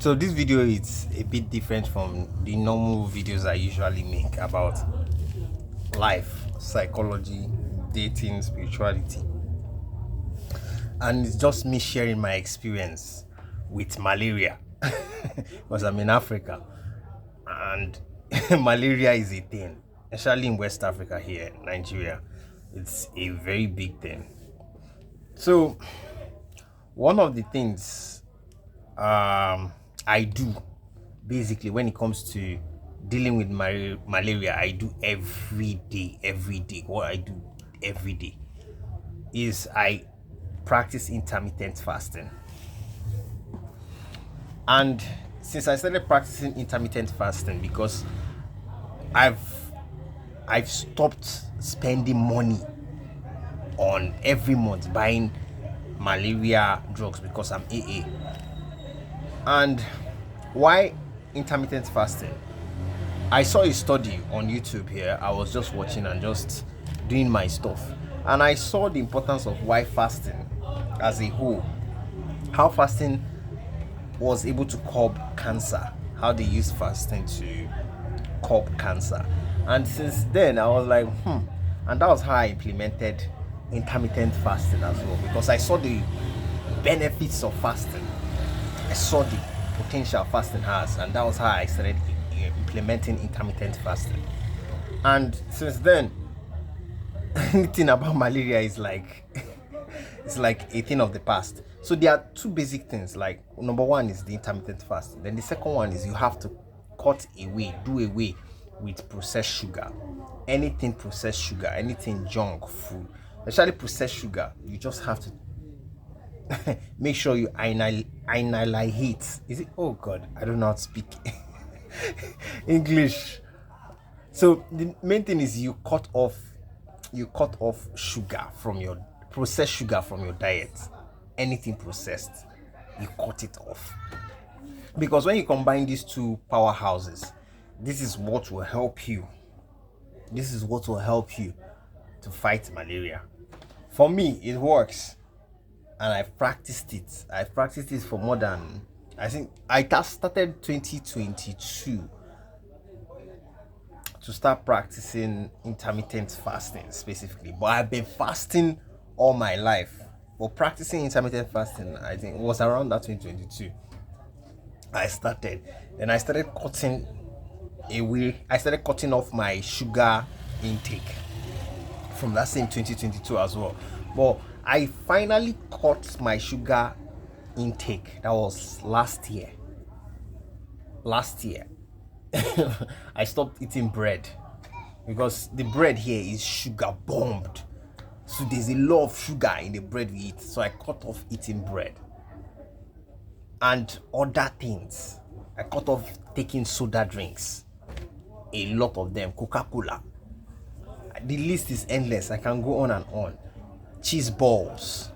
So this video is a bit different from the normal videos I usually make about life, psychology, dating, spirituality. And it's just me sharing my experience with malaria because I'm in Africa and malaria is a thing, especially in West Africa here, Nigeria. It's a very big thing. So one of the things I do basically when it comes to dealing with malaria, I do every day. What I do every day is I practice intermittent fasting. And since I started practicing intermittent fasting, because I've stopped spending money on every month buying malaria drugs because I'm AA. And why intermittent fasting? I saw a study on YouTube here. I was just watching and just doing my stuff, and I saw the importance of why fasting as a whole, how fasting was able to curb cancer, how they use fasting to curb cancer. And since then I was like, and that was how I implemented intermittent fasting as well, because I saw the benefits of fasting. I saw the potential fasting has, and that was how I started implementing intermittent fasting. And since then, anything about malaria is like it's like a thing of the past. So there are two basic things. Like, number one is the intermittent fasting. Then the second one is you have to do away with processed sugar. Anything processed sugar, anything junk food, especially processed sugar, you just have to make sure you annihilate. Is it? Oh God, I don't know how to speak English. So the main thing is you cut off sugar from your processed sugar from your diet. Anything processed, you cut it off. Because when you combine these two powerhouses, this is what will help you. This is what will help you to fight malaria. For me, it works. And I've practiced it. I've practiced it for more than, I think I started 2022 to start practicing intermittent fasting specifically. But I've been fasting all my life. But practicing intermittent fasting, I think it was around that 2022 I started. Then I started cutting off my sugar intake from that same 2022 as well. But I finally cut my sugar intake. That was last year. I stopped eating bread because the bread here is sugar bombed. So there's a lot of sugar in the bread we eat. So I cut off eating bread and other things. I cut off taking soda drinks, a lot of them, Coca-Cola. The list is endless. I can go on and on. Cheese balls,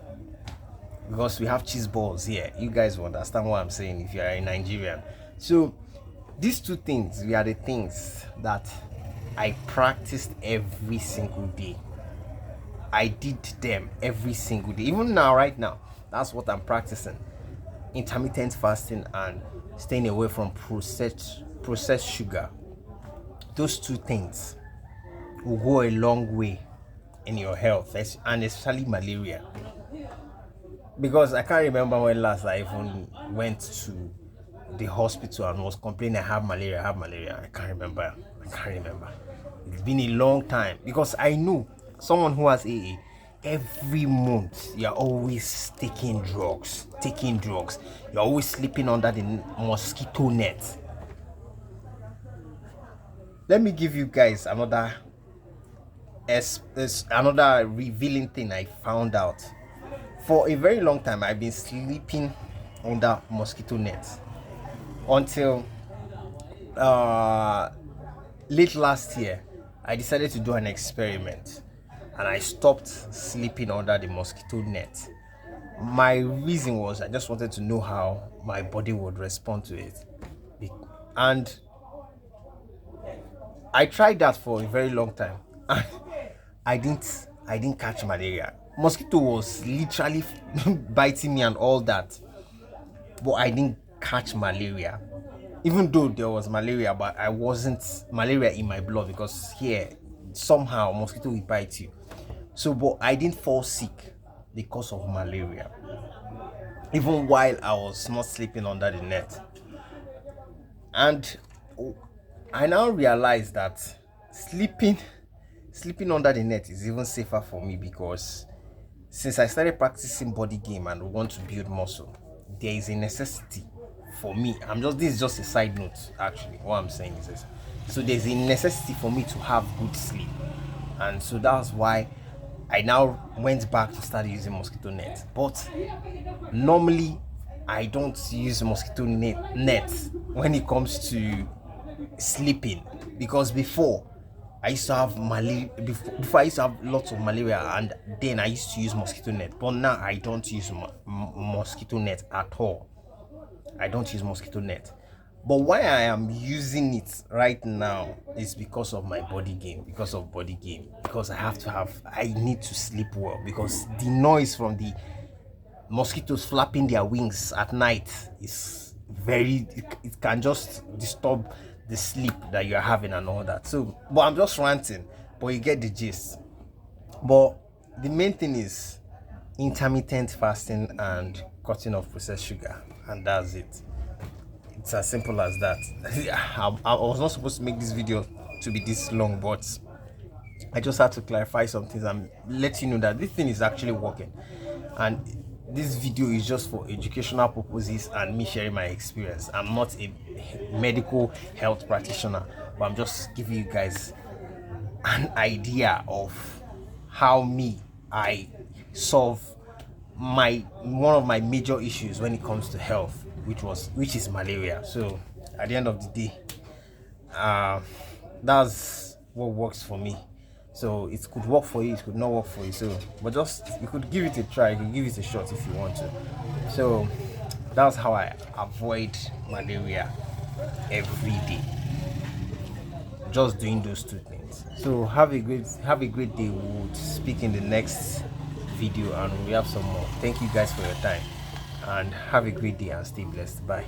because we have cheese balls here. You guys will understand what I'm saying if you are a Nigerian. So these two things are the things that I practiced every single day. I did them every single day. Even now, right now, that's what I'm practicing. Intermittent fasting and staying away from processed sugar. Those two things will go a long way in your health, and especially malaria. Because I can't remember when last I even went to the hospital and was complaining I have malaria. I can't remember. It's been a long time, because I know someone who has AA. Every month you're always taking drugs. You're always sleeping under the mosquito net. Let me give you guys another revealing thing I found out. For a very long time I've been sleeping under mosquito nets until late last year I decided to do an experiment and I stopped sleeping under the mosquito net. My reason was I just wanted to know how my body would respond to it, and I tried that for a very long time. I didn't catch malaria. Mosquito was literally biting me and all that, but I didn't catch malaria, even though there was malaria, but I wasn't malaria in my blood, because here somehow mosquito will bite you. So but I didn't fall sick because of malaria, even while I was not sleeping under the net. And I now realize that sleeping under the net is even safer for me, because since I started practicing body game and want to build muscle, there is a necessity for me. This is just a side note, actually. What I'm saying is this. So there's a necessity for me to have good sleep. And so that's why I now went back to start using mosquito net. But normally I don't use mosquito net when it comes to sleeping, because before I used to have malaria. Before I used to have lots of malaria, and then I used to use mosquito net. But now I don't use mosquito net at all. I don't use mosquito net. But why I am using it right now is because of my body game. Because I need to sleep well, because the noise from the mosquitoes flapping their wings at night is it can just disturb the sleep that you're having and all that. So, but I'm just ranting, but you get the gist. But the main thing is intermittent fasting and cutting off processed sugar, and that's it. It's as simple as that. I was not supposed to make this video to be this long, but I just had to clarify some things and let you know that this thing is actually working. And this video is just for educational purposes and me sharing my experience. I'm not a medical health practitioner, but I'm just giving you guys an idea of how I solve one of my major issues when it comes to health, which is malaria. So at the end of the day, that's what works for me. So it could work for you, it could not work for you. So, but you could give it a try, you could give it a shot if you want to. So that's how I avoid malaria every day. Just doing those two things. So have a great day. We'll speak in the next video and we have some more. Thank you guys for your time, and have a great day and stay blessed. Bye.